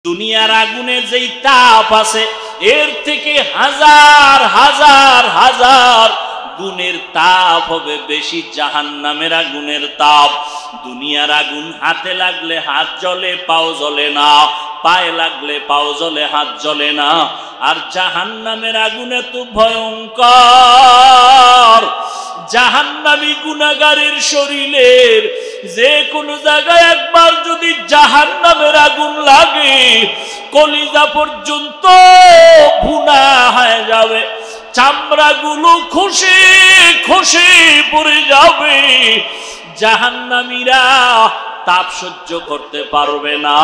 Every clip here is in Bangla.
দুনিয়ার আগুনের যেই তাপ আছে এর থেকে হাজার হাজার হাজার গুণের তাপ হবে বেশি জাহান্নামের আগুনের তাপ। দুনিয়ার আগুন হাতে লাগলে হাত জ্বলে পাও জ্বলে না, পায়ে লাগলে পাও জ্বলে হাত জ্বলে না। আর জাহান্নামের আগুন এত ভয়ঙ্কর, জাহান্নামী গুনাহগারের শরীরের যে কোনো জায়গায় একবার যদি জাহান্নামের আগুন লাগে কলিজা পর্যন্ত ভুনা হয়ে যাবে, চামড়াগুলো খসে খসে পড়ে যাবে। জাহান্নামীরা তাপ সহ্য করতে পারবে না।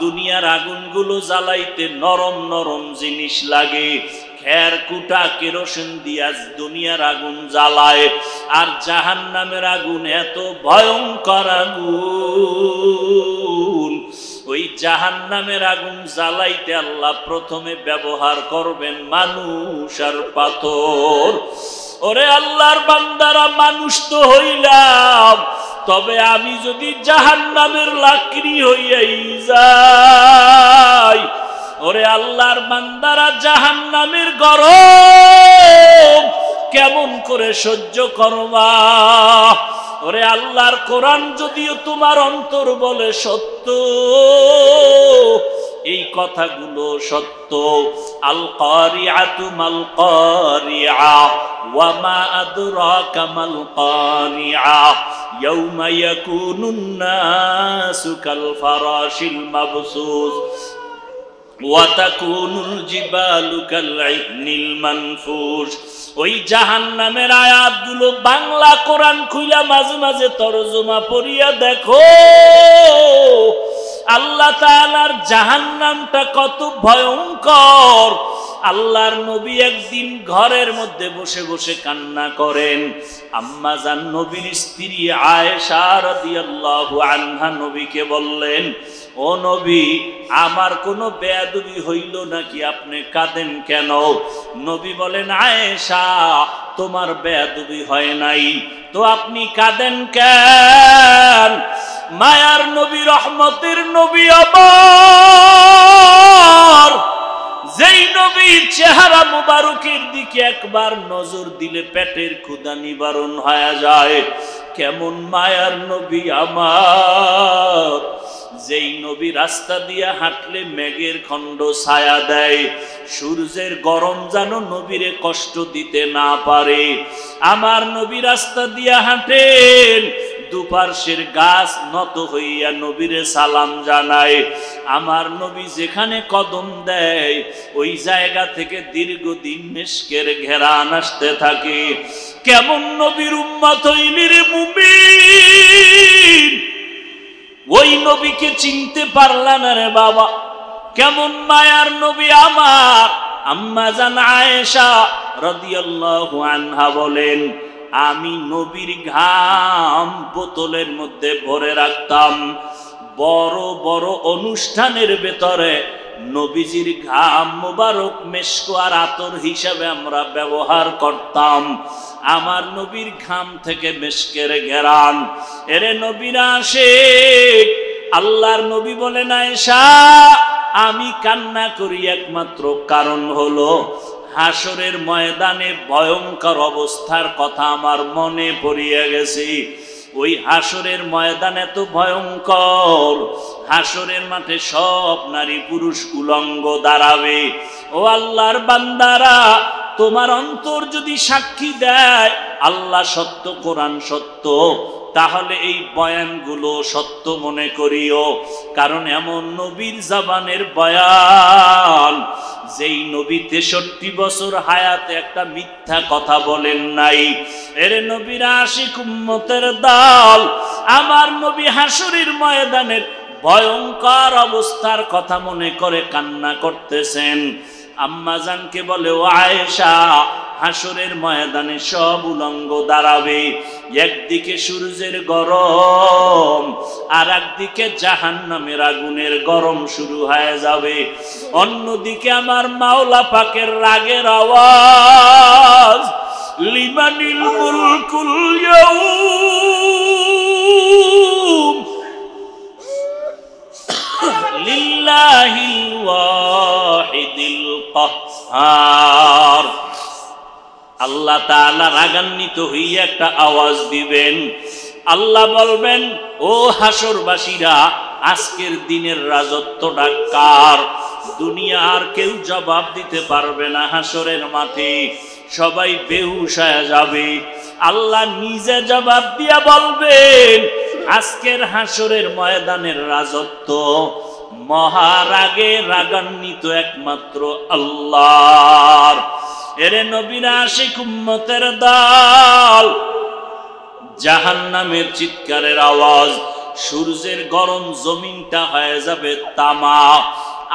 দুনিয়ার আগুনগুলো জ্বালাইতে নরম নরম জিনিস লাগে, খের কুটা কেরোসিন দিয়া দুনিয়ার আগুন জ্বালায়। আর জাহান্নামের আগুন এত ভয়ঙ্কর আগুন, ওই জাহান্নামের আগুন জ্বালাইতে আল্লাহ প্রথমে ব্যবহার করবেন মানুষ আর পাথর। ওরে আল্লাহর বান্দারা, মানুষ তো হইলাম, তবে আমি যদি জাহান্নামের লাকড়ি হইয়াই যাই, ওরে আল্লাহর বান্দারা, জাহান্নামের গরম কেমন করে সহ্য করবা? ওরে আল্লাহর কোরআন যদিও তোমার অন্তর বলে সত্য, এই কথাগুলো সত্য। আল কারিআতু মাল কারিআ ওয়া মা আদরাকা মাল কারিআ ইয়াউমা ইয়াকুনুন নাসু কাল ফারাশিল মাবসুস ওয়া তাকুনুল জিবালু কাল ইহনিল মানফুশ। ওই জাহান্নামের আয়াতগুলো বাংলা কোরআন খুইলা মাঝে মাঝে তরজমা পড়িয়া দেখো, আল্লাহ তাআলার জাহান্নামটা কত ভয়ঙ্কর। আল্লাহর নবী একদিন ঘরের মধ্যে বসে বসে কান্না করেন। আম্মা জান নবীর স্ত্রী আয়েশা রাদিয়াল্লাহু আনহা নবীকে বললেন, ও নবী, আমার কোনো বেয়াদবি হইল নাকি, আপনি কাঁদেন কেন? নবী বলেন, আয়েশা, তোমার বেয়াদবি হয় নাই তো আপনি কাঁদেন কেন? মায়ার নবী, রহমতের নবী আমার, যেই নবীর চেহারা মুবারকের দিকে একবার নজর দিলে পেটের ক্ষুধা নিবারণ হয়ে যায়। কেমন মায়ার নবী আমার, যেই নবী রাস্তা দিয়ে হাঁটলে মেঘের খণ্ড ছায়া দেয়, সূর্যের গরম যেন নবীরে কষ্ট দিতে না পারে। আমার নবী রাস্তা দিয়ে হাঁটেন, দুপার্শ্বের গাছ নত হইয়া নবীরে সালাম জানায়। আমার নবী যেখানে কদম দেয় ওই জায়গা থেকে দীর্ঘদিন মিশকের ঘেরান আসতে থাকে। কেমন নবীর উম্মত হইলি রে মুমিন, ওই নবীকে চিনতে পারলা না রে বাবা। কেমন মায়ার নবী আমার। আম্মা জান আয়েশা রাদিয়াল্লাহু আনহা বলেন, আমি নবীর ঘাম বোতলের মধ্যে ভরে রাখতাম। বড় বড় অনুষ্ঠানের ভেতরে নবীজির ঘাম মোবারক মেশক আর আতর হিসাবে আমরা ব্যবহার করতাম। আমার নবীর ঘাম থেকে মেশকের ঘেরান। এরে নবীরা আসে, আল্লাহর নবী বলেন, আয়েশা, আমি কান্না করি একমাত্র কারণ হলো হাসরের ময়দানে ভয়ঙ্কর অবস্থার কথা আমার মনে পড়িয়া গেছে। ওই হাসরের ময়দান এত ভয়ঙ্কর, হাসরের মাঠে সব নারী পুরুষ উলঙ্গ দাঁড়াবে। ও আল্লাহর বান্দারা, তোমার অন্তর যদি সাক্ষী দেয় আল্লাহ সত্য, কোরআন সত্য, তাহলে এই বয়ানগুলো সত্য মনে করিও। কারণ এমন নবীর জবানের বয়ান, যেই নবী 63 বছর হায়াতে একটা মিথ্যা কথা বলেন নাই। এর নবীর আশিক উম্মতের দল, আমার নবী হাসরের ময়দানের ভয়ঙ্কর অবস্থার কথা মনে করে কান্না করতেছেন। আম্মা জানকে বলে, ও আয়েশা, হাসরের ময়দানে সব উলঙ্গ দাঁড়াবে। একদিকে সূর্যের গরম আর একদিকে জাহান্নামের আগুনের গরম শুরু হয়ে যাবে। অন্যদিকে আমার মাওলা পাকের রাগের আওয়াজ, লিমানিল মুলকুল ইয়াউম লিল্লাহি লিল্লাহিল ওয়াহিদিল কাহ্হার। আল্লাহ তাআলা রাগান্বিত হয়ে একটা আওয়াজ দিবেন। আল্লাহ বলবেন, ও হাসরবাসীরা, আজকের দিনের রাজত্বটা কার? দুনিয়ার কেউ জবাব দিতে পারবে না। হাসরের মাঠে সবাই বেহুশ হয়ে যাবে। আল্লাহ নিজে জবাব দিয়া বলবেন, আজকের হাসরের ময়দানের রাজত্ব মহারাগে রাগান্বিত একমাত্র আল্লাহর। এরে নবীরা, আশিক উম্মতের দল, জাহান্নামের চিৎকারের আওয়াজ, সূর্যের গরম জমিনটা হয়ে যাবে তামা।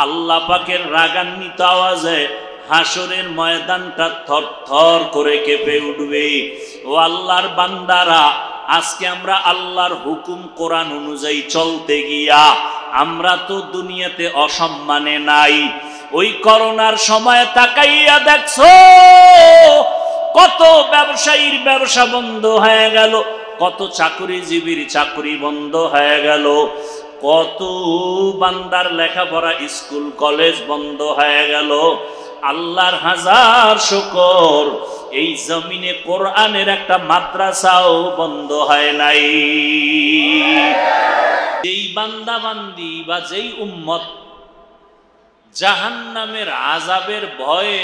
আল্লাহ পাকের রাগান্বিত আওয়াজে হাসরের ময়দানটা থরথর করে কেঁপে উঠবে। ও আল্লাহর বান্দারা, আজকে আমরা আল্লাহর হুকুম কোরআন অনুযায়ী চলতে গিয়া আমরা তো দুনিয়াতে অসম্মানে নাই। ওই করোনার সময় তাকাইয়া দেখছো কত ব্যবসায়ীর ব্যবসা বন্ধ হয়ে গেল, কত চাকরিজীবীর চাকরি বন্ধ হয়ে গেল, কত বান্দার লেখাপড়া স্কুল কলেজ বন্ধ হয়ে গেল। আল্লাহর হাজার শুকর, এই জমিনে কোরআনের একটা মাদ্রাসাও বন্ধ হয় নাই। যেই বান্দা বান্দি বা যেই উম্মত জাহান্নামের আযাবের ভয়ে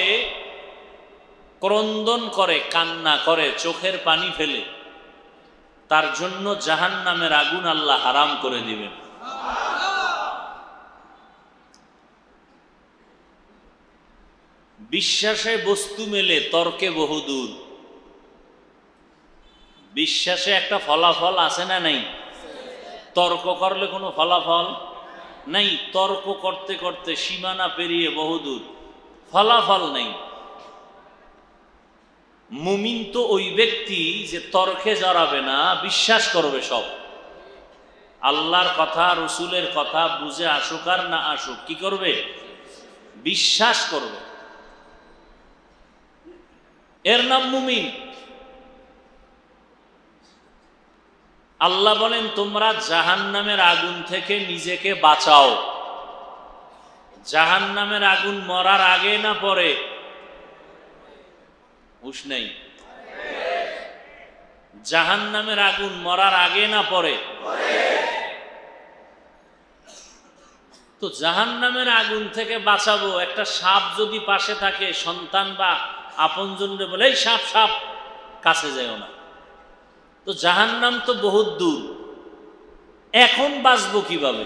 ক্রন্দন করে, কান্না করে, চোখের পানি ফেলে, তার জন্য জাহান্নামের আগুন আল্লাহ হারাম করে দিবেন। বিশ্বাসে বস্তু মেলে, তর্কে বহুদূর। বিশ্বাসে একটা ফলাফল আছে না নাই? তর্ক করলে কোনো ফলাফল নাই। তর্ক করতে করতে সীমানা পেরিয়ে বহুদূর, ফলাফল নেই। মুমিন তো ওই ব্যক্তি যে তর্কে জড়াবে না, বিশ্বাস করবে সব। আল্লাহর কথা, রসুলের কথা বুঝে আসুক আর না আসুক, কি করবে? বিশ্বাস করবে। এর নাম মুমিন। আল্লাহ বলেন, তোমরা জাহান্নামের আগুন থেকে নিজেকে বাঁচাও। জাহান্নামের আগুন মরার আগে না পরে? হুঁশ নেই। জাহান্নামের আগুন মরার আগে না পরে? তো জাহান্নামের আগুন থেকে বাঁচাবো, একটা সাপ যদি পাশে থাকে, সন্তান বা আপনজনরে বলে, এই সাপ সাপ, কাছে যাও না। তো জাহান্নাম তো বহুত দূর, এখন বাঁচবো কিভাবে?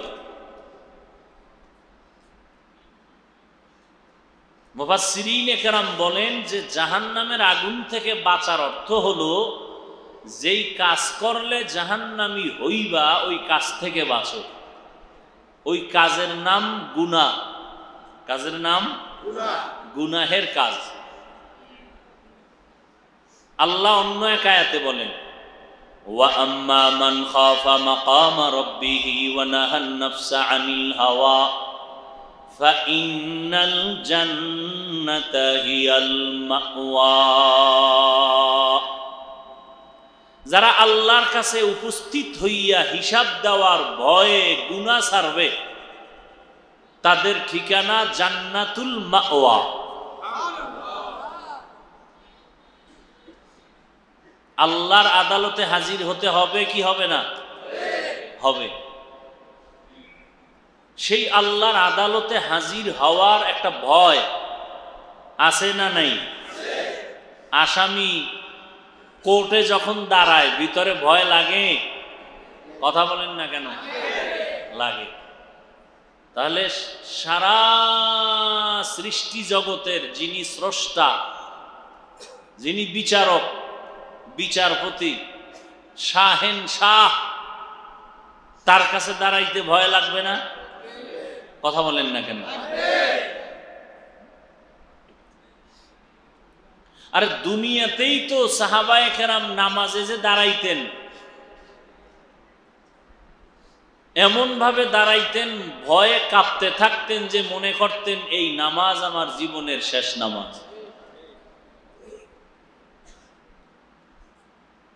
মুফাসসিরিনে কেরাম বলেন যে জাহান্নামের আগুন থেকে বাঁচার অর্থ হলো, যেই কাজ করলে জাহান্নামী হইবা ওই কাজ থেকে বাঁচো। ওই কাজের নাম গুনাহ। কাজের নাম গুনাহের কাজ। আল্লাহ অন্য এক আয়াতে বলেন, ওয়া আম্মা মান খাফা মাকামা রাব্বিহি ওয়া নাহান নাফসা আনিল হাওয়া ফাইন্নাল জান্নাতা হিয়াল মাওয়া। যারা আল্লাহর কাছে উপস্থিত হইয়া হিসাব দেওয়ার ভয়ে গুনাহ ছাড়বে, তাদের ঠিকানা জান্নাতুল মাওয়া। আল্লাহর আদালতে হাজির হতে হবে কি হবে না? হবে। সেই আল্লাহর আদালতে হাজির হওয়ার একটা ভয় আছে না নাই? আসামি কোর্টে যখন দাঁড়ায় ভিতরে ভয় লাগে? কথা বলেন না কেন? লাগে। তাহলে সারা সৃষ্টি জগতের যিনি স্রষ্টা, যিনি বিচারক, বিচারপতি, শাহেন শাহ, তার কাছে দাঁড়াইতে ভয় লাগবে না? কথা বলেন না কেন? আরে দুনিয়াতেই তো সাহাবায়ে কেরাম নামাজে যে দাঁড়াইতেন, এমন ভাবে দাঁড়াইতেন, ভয়ে কাঁপতে থাকতেন যে মনে করতেন এই নামাজ আমার জীবনের শেষ নামাজ।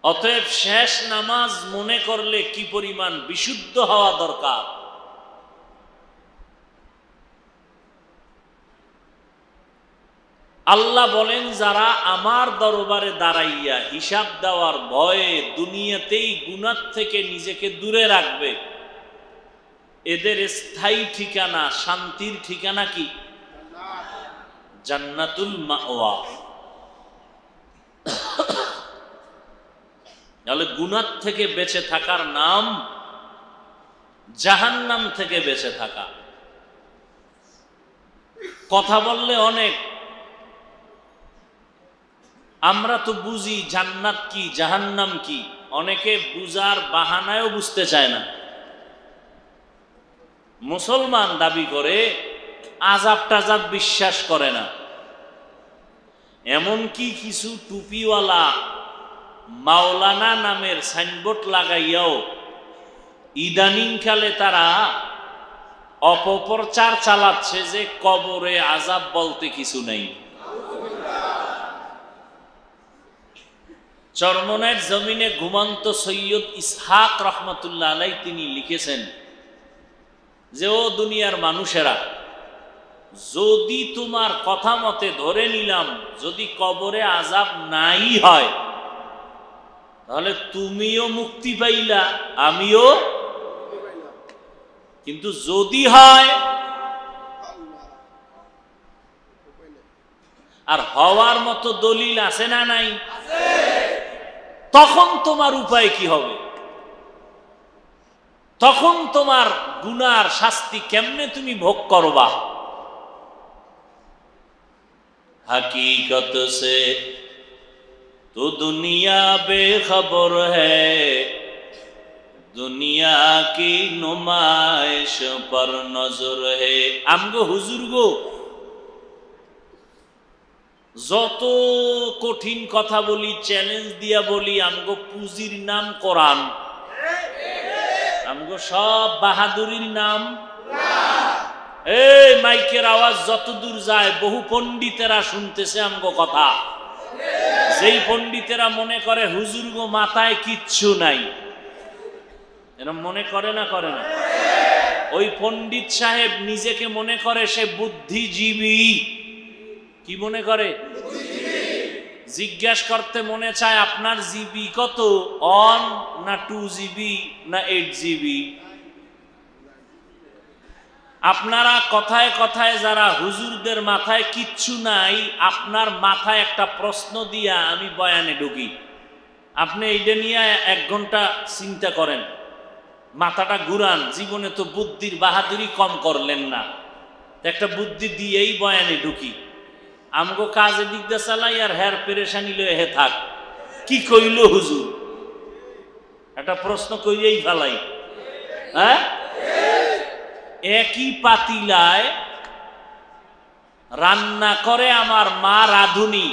অতএব শেষ নামাজ মনে করলে কি পরিমাণ বিশুদ্ধ হওয়া দরকার। আল্লাহ বলেন যারা আমার দরবারে দাঁড়াইয়া হিসাব দেওয়ার ভয়ে দুনিয়াতেই গুনাহ থেকে নিজেকে দূরে রাখবে, এদের স্থায়ী ঠিকানা, শান্তির ঠিকানা কি? জান্নাতুল মাওয়া। তাহলে গুনাহ থেকে বেঁচে থাকার নাম জাহান্নাম থেকে বেঁচে থাকা। কথা বললে অনেক, আমরা তো বুঝি জান্নাত কি জাহান্নাম কি, অনেকে বুঝার বাহানায়ও বুঝতে চায় না। মুসলমান দাবি করে আযাব টাযাব বিশ্বাস করে না, এমনকি কিছু টুপিওয়ালা মাওলানা নামের সাইনবোর্ড লাগাইয়াও ইদানিংকালে তারা অপপ্রচার চালাচ্ছে যে কবরে আযাব বলতে কিছু নেই। চরমনের জমিনে ঘুমন্ত সৈয়দ ইসহাক রহমতুল্লাহ আলাইহি তিনি লিখেছেন যে ও দুনিয়ার মানুষেরা, যদি তোমার কথা মতে ধরে নিলাম যদি কবরে আযাব নাই হয়, তাহলে তুমিও মুক্তি পাইলা আমিও, কিন্তু যদি হয়, আর হওয়ার মতো দলিল আছে না নাই, তখন তোমার উপায় কি হবে? তখন তোমার গুনার শাস্তি কেমনে তুমি ভোগ করবা? हकीकत से तो दुनिया बेखबर है, दुनिया की नुमाइश पर नजर है। আমগো হুজুর গো, যত কঠিন কথা বলি, চ্যালেঞ্জ দিয়া বলি, আমগো পুঁজির নাম কোরআন, আমগো সব বাহাদুরির নাম। এই মাইকের আওয়াজ যত দূর যায়, বহু পণ্ডিতেরা শুনতেছে আমগো কথা। যেই পণ্ডিতেরা মনে করে হুজুর গো মাথায় কিচ্ছু নাই, এরকম মনে করে না? করে না? ওই পণ্ডিত সাহেব নিজেকে মনে করে সে বুদ্ধিজীবী। কি মনে করে? জিজ্ঞাসা করতে মনে চায় আপনার জিবি কত, 1 না 2 জিবি না 8 জিবি? আপনারা কথায় কথায় যারা হুজুরদের মাথায় কিচ্ছু নাই, আপনার মাথায় একটা প্রশ্ন দিয়া আমি বয়ানে ঢুকি, আপনি এইটা নিয়ে 1 ঘন্টা চিন্তা করেন, মাথাটা ঘুরান, জীবনে তো বুদ্ধির বাহাদুরি কম করলেন না, একটা বুদ্ধি দিয়েই বয়ানে ঢুকি। আমগো কাজে দিক দিয়ে চালাই আর হের পেরেশানি লয়ে হে থাক। কি কইল হুজুর? একটা প্রশ্ন কইলেই ফেলাই। হ্যাঁ, একই পাতিলায় রান্না করে আমার মা রাঁধুনি,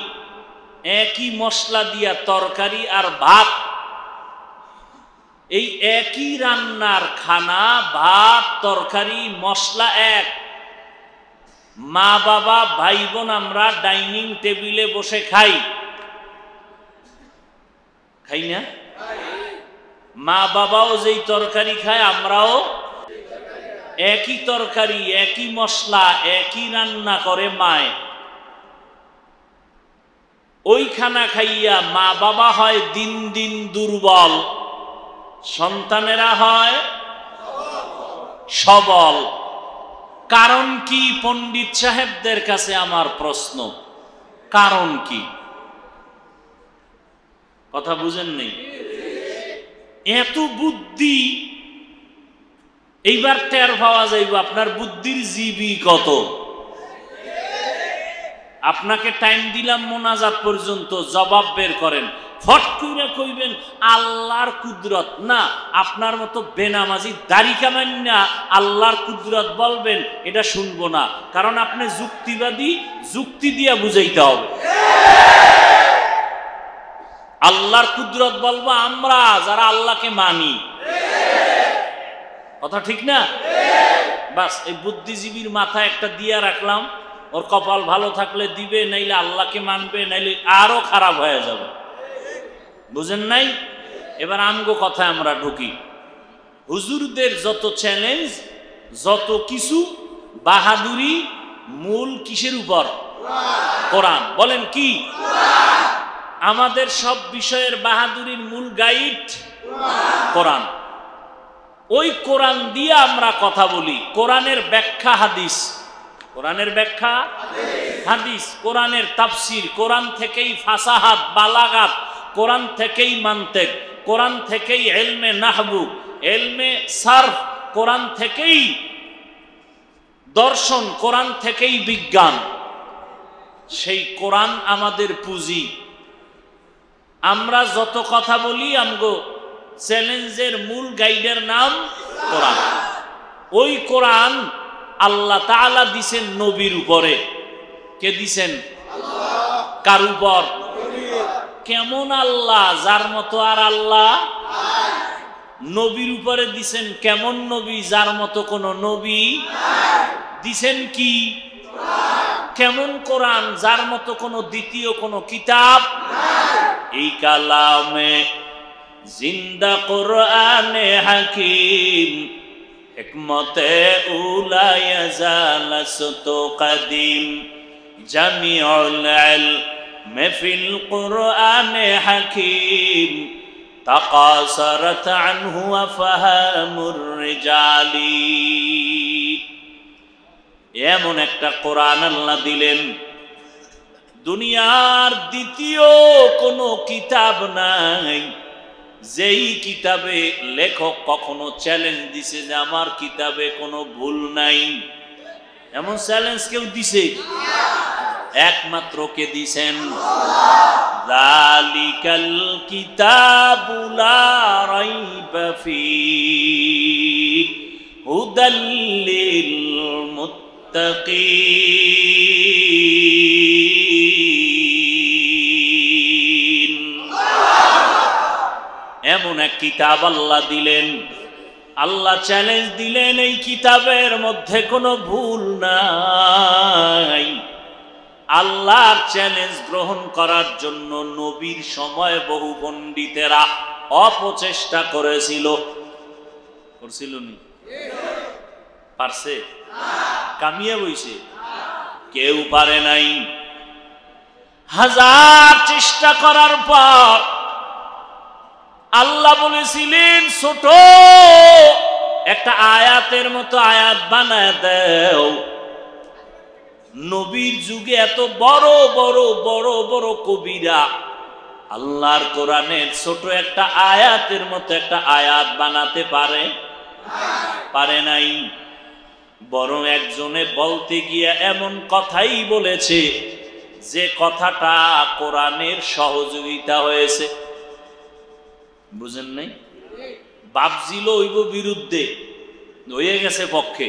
একই মশলা দিয়া তরকারি আর ভাত, এই একই রান্নার খানা, ভাত তরকারি মশলা এক, মা বাবা ভাই বোন আমরা ডাইনিং টেবিলে বসে খাই, খাই না? মা বাবাও যেই তরকারি খায় আমরাও একই তরকারি, একই মশলা, একই রান্না করে মায়। ওই খানা খাইয়া মা বাবা হয় দিন দিন দুর্বল, সন্তানেরা হয় সবল। কারণ কি? পণ্ডিত সাহেবদের কাছে আমার প্রশ্ন, কারণ কি? কথা বুঝেন নাই? এত বুদ্ধি, এইবার টের পাওয়া যাইব আপনার বুদ্ধির জিবি কত। আপনাকে টাইম দিলাম মোনাজাত পর্যন্ত, জবাব বের করেন। ফট করে কইবেন আল্লাহর কুদরত না, আপনার মতো বেনামাজি দাড়ি কামান না আল্লাহর কুদরত বলবেন, এটা শুনবো না। কারণ আপনি যুক্তিবাদী, যুক্তি দিয়া বুঝাইতে হবে। আল্লাহর কুদরত বলবো আমরা যারা আল্লাহকে মানি। কথা ঠিক না? বাস এই বুদ্ধিজীবীর মাথায় একটা দিয়া রাখলাম, ওর কপাল ভালো থাকলে দিবে, নাইলে আল্লাহকে মানবে, নাইলে আরো খারাপ হয়ে যাবে। বুঝেন নাই? এবার আমগো কথায় আমরা ঢুকি। হুজুরদের যত চ্যালেঞ্জ, যত কিছু বাহাদুরি, মূল কিসের উপর? কোরআন। বলেন কি? আমাদের সব বিষয়ের বাহাদুরির মূল গাইড কোরআন। ওই কোরআন দিয়ে আমরা কথা বলি। কোরআনের ব্যাখ্যা হাদিস, কোরআনের ব্যাখ্যা হাদিস, কোরআনের তাফসীর, কোরআন থেকেই ফাসাহাত বালাগাত, কোরআন থেকেই মান্তিক, কোরআন থেকেই ইলমে নাহবু, ইলমে সারফ, কোরআন থেকেই দর্শন, কোরআন থেকেই বিজ্ঞান। সেই কোরআন আমাদের পুঁজি। আমরা যত কথা বলি আমগো চ্যালেঞ্জের মূল গাইডের নাম কোরআন। ওই কোরআন আল্লাহ তাআলা দিছেন নবীর উপরে। কে দিছেন? কার উপর? কেমন আল্লাহ? যার মতো আর আল্লাহ। নবীর উপরে দিছেন কেমন নবী? যার মতো কোন নবী। দিছেন কি? কেমন কোরআন? যার মতো কোন দ্বিতীয় কোন কিতাব। এই কালামে জিন্দা কোরআনে হাকিম, হিকমতে উলা ইয়াজালাসতু কাদিম, জামিউল ইলম ফিল কোরআনে হাকিম, তাকাসারাত আনহু আফহামুর রিজালি। এমন একটা কোরআন আল্লাহ দিলেন, দুনিয়ার দ্বিতীয় কোনো কিতাব নাই যেই কিতাবে লেখক কখনো চ্যালেঞ্জ দিছে যে আমার কিতাবে কোনো ভুল নাই। এমন চ্যালেঞ্জ কেউ দিছে? একমাত্র কে দিছেন? যালিকাল কিতাবু লা রাইবা ফীহি হুদাল লিল মুত্তাকিন। এমন এক কিতাব আল্লাহ দিলেন, আল্লাহ চ্যালেঞ্জ দিলেন এই কিতাবের মধ্যে কোনো ভুল নাই। আল্লাহর চ্যালেঞ্জ গ্রহণ করার জন্য নবীর সময় বহু পণ্ডিতেরা অপচেষ্টা করেছিল। করছিল নি? পারছে? কামিয়ে বইছে? কেউ পারে নাই। হাজার চেষ্টা করার পর আল্লাহ বলেছিলেন ছোট একটা আয়াতের মতো আয়াত বানায় দাও। নবীর যুগে এত বড় বড় বড় বড় কবিরা আল্লাহর কোরআনের ছোট একটা আয়াতের মতো একটা আয়াত বানাতে পারে? পারে নাই। বরং একজনে বলতে গিয়ে এমন কথাই বলেছে যে কথাটা কোরআনের সহযোগিতা হয়েছে। বুঝেন নাই? বাপজিল হইব বিরুদ্ধে, হয়ে গেছে পক্ষে।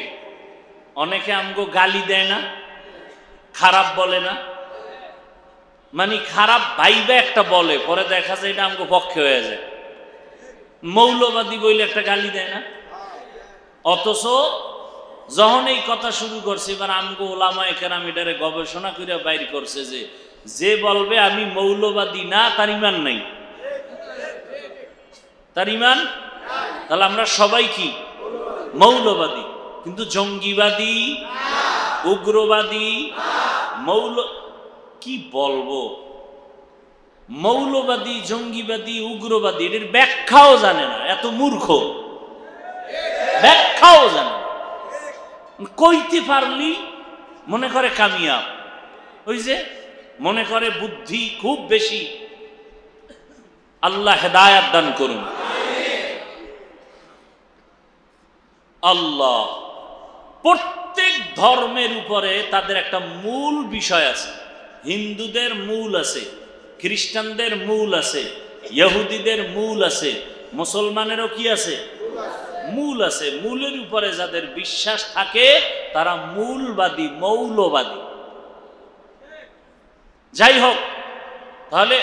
অনেকে আমগো গালি দেয় না, খারাপ বলে না, মানে খারাপ ভাইবে একটা বলে, পরে দেখা যায় এটা আমগো পক্ষে হয়ে যায়। মৌলবাদী বইলে একটা গালি দেয় না। অথচ যখন এই কথা শুরু করছে, এবার আমগো ওলামায়ে কেরাম এটারে গবেষণা করে বাইর করছে যে যে বলবে আমি মৌলবাদী না তার ইমান নাই, তার ইমান। তাহলে আমরা সবাই কি? মৌলবাদী। কিন্তু জঙ্গিবাদী, উগ্রবাদী, কি বলবো, মৌলবাদী, জঙ্গিবাদী, উগ্রবাদী এর ব্যাখ্যাও জানে না। এত মূর্খ, ব্যাখ্যাও জানে না। কইতে পারলি মনে করে কামিয়াব, ওই যে মনে করে বুদ্ধি খুব বেশি। আল্লাহ হেদায়াত দান করুন। আল্লাহ প্রত্যেক ধর্মের উপরে তাদের একটা মূল বিষয় আছে। হিন্দুদের মূল আছে, খ্রিস্টানদের মূল আছে, ইহুদিদের মূল আছে, মুসলমানেরও কি আছে? মূল আছে। মূলের উপরে যাদের বিশ্বাস থাকে তারা মূলবাদী, মৌলবাদী। যাই হোক, তাহলে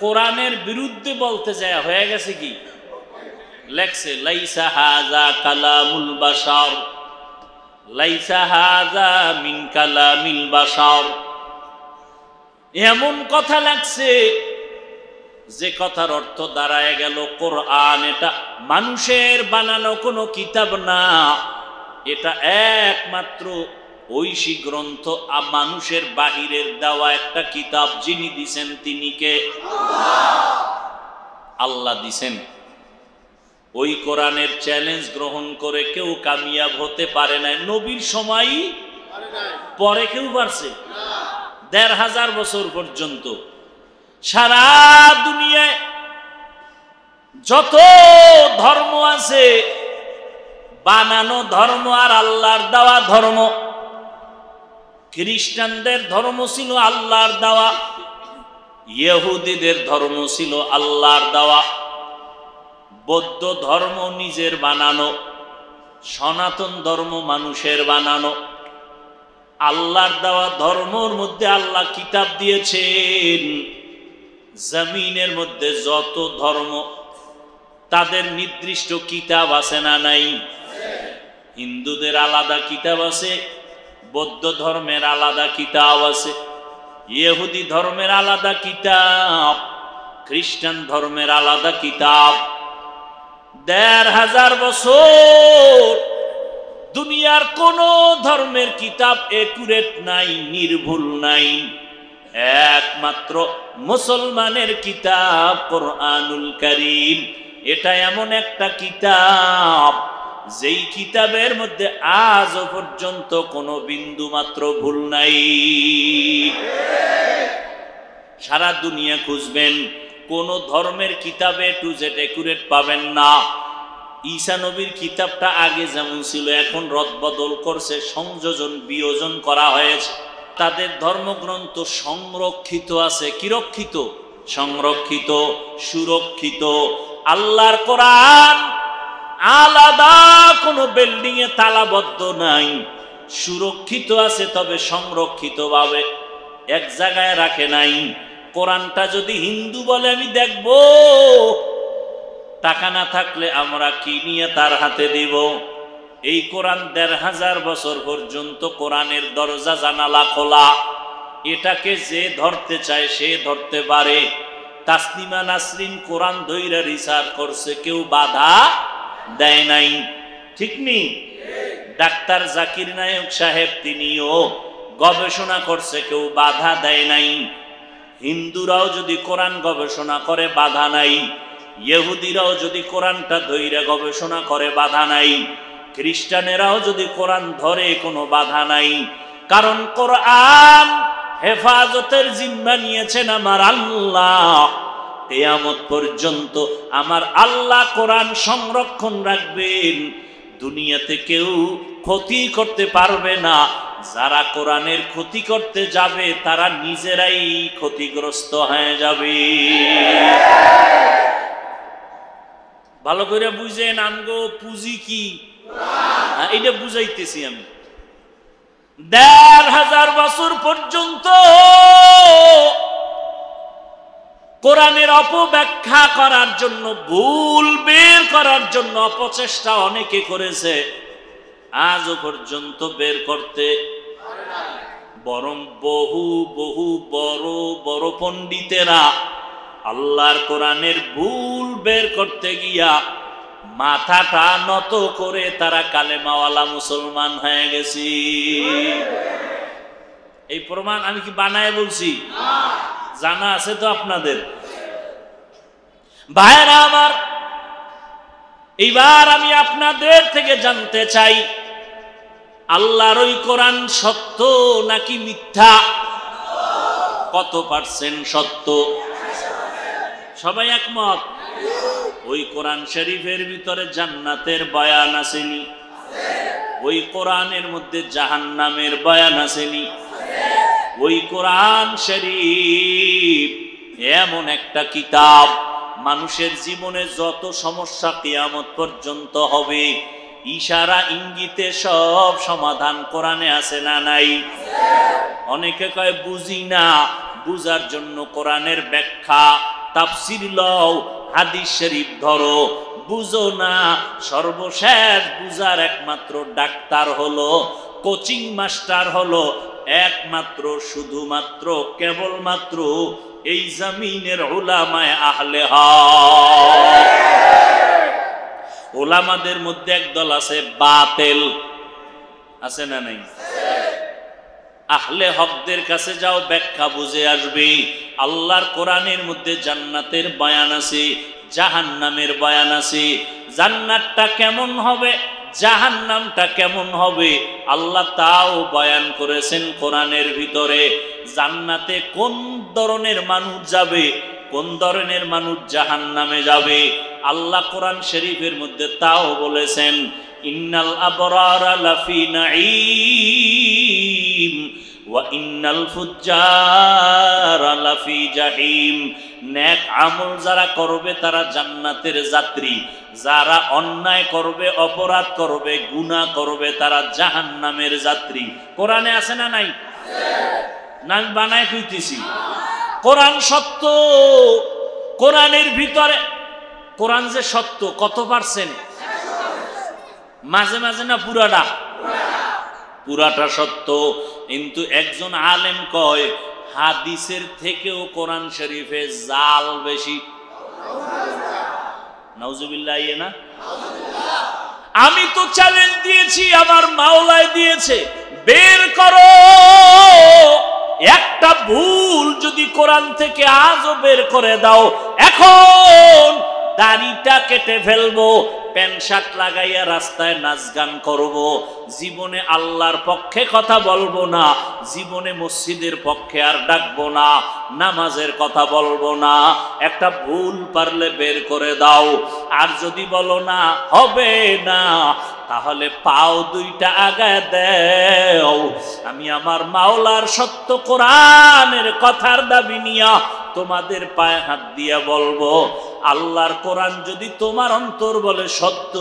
কোরআনের বিরুদ্ধে বলতে যায় হয়ে গেছে কি? লেখছে লাইসা হাযা কালামুল বাশার, লাইসা হাযা মিন কালামিল বাশার। এমন কথা লাগছে যে কথার অর্থ দাঁড়ায় গেল কোরআন এটা মানুষের বানানো কোনো কিতাব না, এটা একমাত্র ঐশী গ্রন্থ মানুষের বাহিরের দেওয়া একটা কিতাব যিনি দিছেন তিনি কে? আল্লাহ দিছেন। ওই কোরআনের চ্যালেঞ্জ গ্রহণ করে কেউ কামিয়াব হতে পারে নাই। নবীর সময় পরে কেউ পারছে? ১৫০০ বছর পর্যন্ত সারা দুনিয়ায় যত ধর্ম আছে, বানানো ধর্ম আর আল্লাহর দেওয়া ধর্ম। খ্রিস্টানদের ধর্ম ছিল আল্লাহর দেওয়া, ইহুদিদের ধর্ম ছিল আল্লাহর দেওয়া, বৌদ্ধ ধর্ম নিজের বানানো, সনাতন ধর্ম মানুষের বানানো। আল্লাহর দেওয়া ধর্মের মধ্যে আল্লাহ কিতাব দিয়েছেন। জমিনের মধ্যে যত ধর্ম তাদের নির্দিষ্ট কিতাব আছে না নাই? হিন্দুদের আলাদা কিতাব আছে, বৌদ্ধ ধর্মের আলাদা কিতাব আছে, ইহুদি ধর্মের আলাদা কিতাব, খ্রিস্টান ধর্মের আলাদা কিতাব। ১৫০০ বছর দুনিয়ার কোন ধর্মের কিতাব একুরেট নাই, নির্ভুল নাই। একমাত্র মুসলমানের কিতাব কোরআনুল কারীম। এটা এমন একটা কিতাব যেই কিতাবের মধ্যে আজও পর্যন্ত কোনো বিন্দু মাত্র ভুল নাই। সারা দুনিয়া খুঁজবেন, কোন ধর্মের কিতাবে টু জেড একুরেট পাবেন না। ঈসা নবীর কিতাবটা আগে যেমন ছিল এখন রদবদল করছে, সংযোজন বিয়োজন করা হয়েছে। তাদের ধর্মগ্রন্থ সংরক্ষিত আছে। কি রক্ষিত? সংরক্ষিত, সুরক্ষিত। আল্লাহর কোরআন আলাদা কোনো বিল্ডিং এ তালাবদ্ধ নাই, সুরক্ষিত আছে, তবে সংরক্ষিত ভাবে এক জায়গায় রাখে নাই। কোরআনটা যদি হিন্দু বলে আমি দেখব, টাকা না থাকলে আমরা কি নিয়ে তার হাতে দিব? এই কোরআন ১৫০০ বছর পর্যন্ত কোরআনের দরজা জানালা খোলা। এটাকে যে ধরতে চায় সে ধরতে পারে। তাসনিমা নাসরিন কোরআন ধইরা রিসার্চ করছে, কেউ বাধা দেয় নাই। ঠিক নি? ডাক্তার জাকির নায়ক সাহেব তিনিও গবেষণা করছে, কেউ বাধা দেয় নাই। হিন্দুরাও যদি কোরআন গবেষণা করে বাধা নাই, ইহুদিরাও যদি কোরআনটা ধইরা গবেষণা করে বাধা নাই, খ্রিস্টানেরাও যদি কোরআন ধরে কোনো বাধা নাই। কারণ কোরআন হেফাজতের জিম্মা নিয়েছেন আমার আল্লাহ। কিয়ামত পর্যন্ত আমার আল্লাহ কোরআন সংরক্ষণ রাখবেন। দুনিয়াতে কেউ ক্ষতি করতে পারবে না। যারা কোরআনের ক্ষতি করতে যাবে তারা নিজেরাই ক্ষতিগ্রস্ত হয়ে যাবে। ভালো করে বুঝেন, আমগো পুঁজি কি এটা বুঝাইতেছি আমি। ১৫০০ বছর পর্যন্ত কোরআনের অপব্যাখ্যা করার জন্য, ভুল বের করার জন্য অপচেষ্টা অনেকে করেছে, আজও পর্যন্ত বের করতে বরং বহু বহু বড় বড় পণ্ডিতেরা আল্লাহর কোরআনের ভুল বের করতে গিয়া মাথাটা নত করে তারা কালেমাওয়ালা মুসলমান হয়ে গেছি। এই প্রমাণ আমি কি বানায় বলছি? জানা আছে তো আপনাদের। ভাইরা আমার, এইবার আমি আপনাদের থেকে জানতে চাই, আল্লাহর ওই কোরআন সত্য নাকি মিথ্যা? কত পার্সেন্ট সত্য? সবাই একমত? ওই কোরআন শরীফের ভিতরে জান্নাতের বয়ান আসেনি? ওই কোরআনের মধ্যে জাহান্নামের বয়ান আসেনি? ওই কোরআন শরীফ এমন একটা কিতাব, মানুষের জীবনে যত সমস্যা কিয়ামত পর্যন্ত হবে ইশারা ইঙ্গিতে সব সমাধান কোরআনে আছে না নাই? অনেকে কয় বুঝি না, বুঝার জন্য কোরআনের ব্যাখ্যা তাফসীর লও, হাদিস শরীফ ধরো। বুঝো না, সর্বশেষ বুঝার একমাত্র ডাক্তার হলো, কোচিং মাস্টার হলো একমাত্র, শুধুমাত্র কেবলমাত্র এই জমিনের উলামায়ে আহলে হক। উলামাদের মধ্যে একদল আছে বাতিল, আছে না নাই? আহলে হকদের কাছে যাও, ব্যাখ্যা বুঝে আসবে। আল্লাহর কোরআনের মধ্যে জান্নাতের বয়ান আছে, জাহান্নামের বয়ান আছে। জান্নাতটা কেমন হবে, জাহান্নামটা কেমন হবে, আল্লাহ তাও বয়ান করেছেন কোরআনের ভিতরে। জান্নাতে কোন ধরনের মানুষ যাবে, কোন ধরনের মানুষ জাহান্নামে যাবে, আল্লাহ কোরআন শরীফের মধ্যে তাও বলেছেন। ইন্নাল আবরারা লাফি নাঈম ওয়া ইন্নাল ফুজ্জারা লাফি জাহিম। নেক আমল যারা করবে তারা জান্নাতের যাত্রী, যারা অন্যায় করবে, অপরাধ করবে, গুনাহ করবে তারা জাহান্নামের যাত্রী। কোরআনে আছে না নাই? না আমি বানায় কইতেছি? কোরআন সত্য। কোরআনের ভিতরে, কোরআন যে সত্য কত পারছেন? মাঝে মাঝে না পুরাটা? পুরাটা সত্য। কিন্তু একজন আলেম কয় হাদিসের থেকেও কোরআন শরীফে জাল বেশি। নাউজুবিল্লাহ। না আমি তো চ্যালেঞ্জ দিয়েছি, আমার মাওলায় দিয়েছে, বের করো একটা ভুল যদি কোরআন থেকে আজও বের করে দাও, এখন দাড়িটা কেটে ফেলবো, প্যান্ট শার্ট লাগাইয়া রাস্তায় নাচ গান করব, জীবনে আল্লাহর পক্ষে কথা বলবো না, জীবনে মসজিদের পক্ষে আর ডাকবো না, নামাজের কথা বলবো না। একটা ভুল পারলে বের করে দাও, আর যদি বলো না হবে না, তাহলে পাও দুইটা আগায় দেও। আমি আমার মাওলার সত্য কোরআনের কথার দাবি নিয়া তোমাদের পায়ে হাত দিয়া বলবো, আল্লাহর কোরআন যদি তোমার অন্তর বলে সত্য,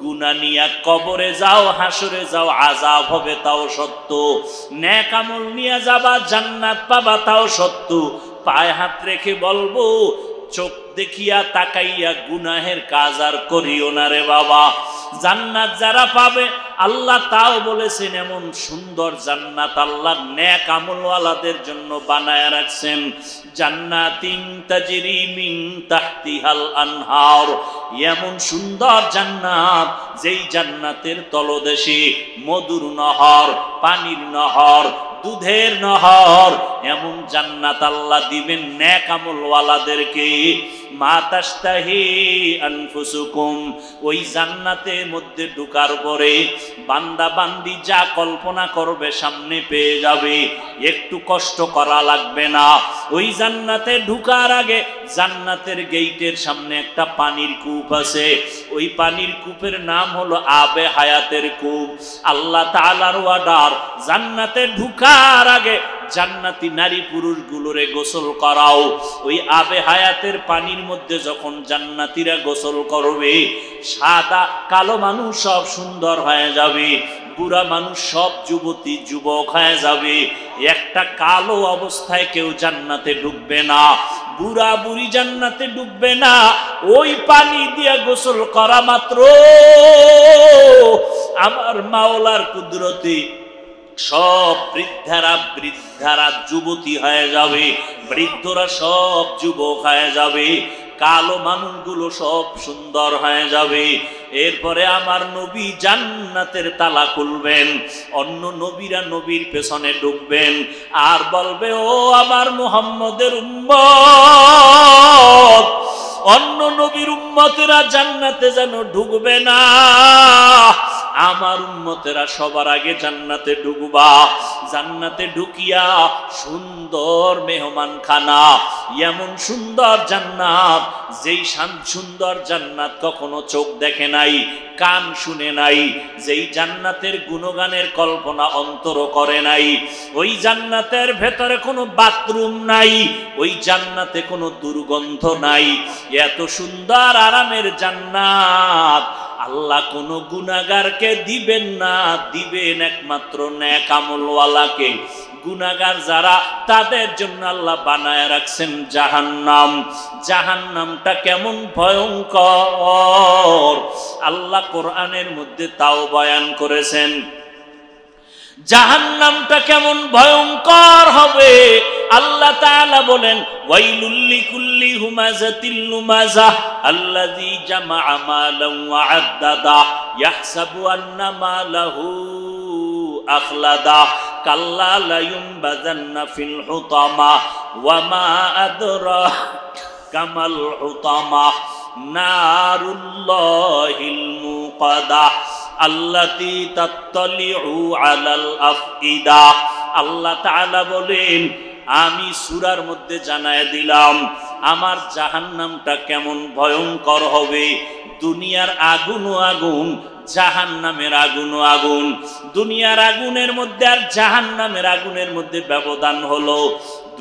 গুনাহ নিয়া কবরে যাও, হাসরে যাও, আযাব হবে তাও সত্য। নেক আমল নিয়া যাবা, জান্নাত পাবা তাও সত্য। পায়ে হাত রেখে বলবো, চোখ দেখিয়া তাকাইয়া গুনাহের কাজ আর করিও না রে বাবা। জান্নাত যারা পাবে আল্লাহ তাও বলেছেন, এমন সুন্দর জান্নাত আল্লাহ নেক আমলওয়ালাদের জন্য বানায় রাখছেন। জান্নাতিন তাজরি মিন তাহতিহাল আনহার, এমন সুন্দর জান্নাত যেই জান্নাতের তলদেশে মধুর নহর, পানির নহর, দুধের নহর, এমন জান্নাত আল্লাহ দিবেন নেক আমলওয়ালাদেরকে। মা তাশতাহি আনফুসুকুম, ওই জান্নাতের মধ্যে ঢোকার পরে বান্দা বান্দি যা কল্পনা করবে সামনে পেয়ে যাবে, একটু কষ্ট করা লাগবে না। ওই জান্নাতে ঢোকার আগে জান্নাতের গেটের সামনে একটা পানির কূপ আছে, ওই পানির কূপের নাম হলো আবে হায়াতের কূপ। আল্লাহ তাআলার ওয়াদার, জান্নাতে ঢোকার আগে জান্নাতি নারী পুরুষ গুলোরে গোসল করাও। ওই আবে হায়াতের পানির মধ্যে যখন জান্নাতীরা গোসল করবে, সাদা কালো মানুষ সব সুন্দর হয়ে যাবে, বুড়া মানুষ সব যুবতী যুবক হয়ে যাবে। একটা কালো অবস্থায় কেউ জান্নাতে ঢুকবে না, বুড়া বুড়ি জান্নাতে ঢুকবে না। ওই পানি দিয়া গোসল করা মাত্র আমার মাওলার কুদরতে সব বৃদ্ধারা যুবতী হয়ে যাবে, বৃদ্ধরা সব যুবক হয়ে যাবে, কালো মানুষগুলো সব সুন্দর হয়ে যাবে। এরপরে আমার নবী জান্নাতের তালা খুলবেন, অন্য নবীরা নবীর পেছনে ঢুকবেন আর বলবে, ও আমার মুহাম্মদের উম্মত, অন্য নবীর উম্মতেরা জান্নাতে যেন ঢুকবে না, আমার উম্মতেরা সবার আগে জান্নাতে ঢুকবা। জান্নাতে ঢুকিয়া সুন্দর মেহমান খানা, এমন সুন্দর জান্নাত যেই সুন্দর জান্নাত কখনো চোখ দেখে নাই, কান শুনে নাই, যেই জান্নাতের গুণগানের কল্পনা অন্তর করে নাই। ওই জান্নাতের ভেতরে কোনো বাথরুম নাই, ওই জান্নাতে কোনো দুর্গন্ধ নাই। এত সুন্দর আরামের জান্নাত আল্লাহ কোন গুনাহগারকে দিবেন না, দিবেন একমাত্র নেক আমলওয়ালাকে। গুনাহগার যারা, তাদের জন্য আল্লাহ বানায় রাখছেন জাহান্নাম। জাহান্নামটা কেমন ভয়ঙ্কর আল্লাহ কোরআনের মধ্যে তাও বয়ান করেছেন। জাহান্নামটা কেমন ভয়ঙ্কর হবে আল্লাহ তাআলা বলেন, ওয়াইলুল লিকুল্লি হুমাযাতিল লুমাযাহ আল্লাযী জামাআ মালান ওয়া আদ্দাদা ইয়াহসাবু আন্না মালাহু আখলাদা কাল্লা লা ইউনবাযান্না ফিল হুতামা ওয়া মা আদরাকা মাল হুতামা নারুল্লাহিল মুকাদা আল্লাতী তাত্তালিউ আলাল আফইদা। আল্লাহ তাআলা বলেন, আমি সূরার মধ্যে জানায় দিলাম আমার জাহান্নামটা কেমন ভয়ঙ্কর হবে। দুনিয়ার আগুনও আগুন, জাহান্নামের আগুনও আগুন। দুনিয়ার আগুনের মধ্যে আর জাহান্নামের আগুনের মধ্যে ব্যবধান হলো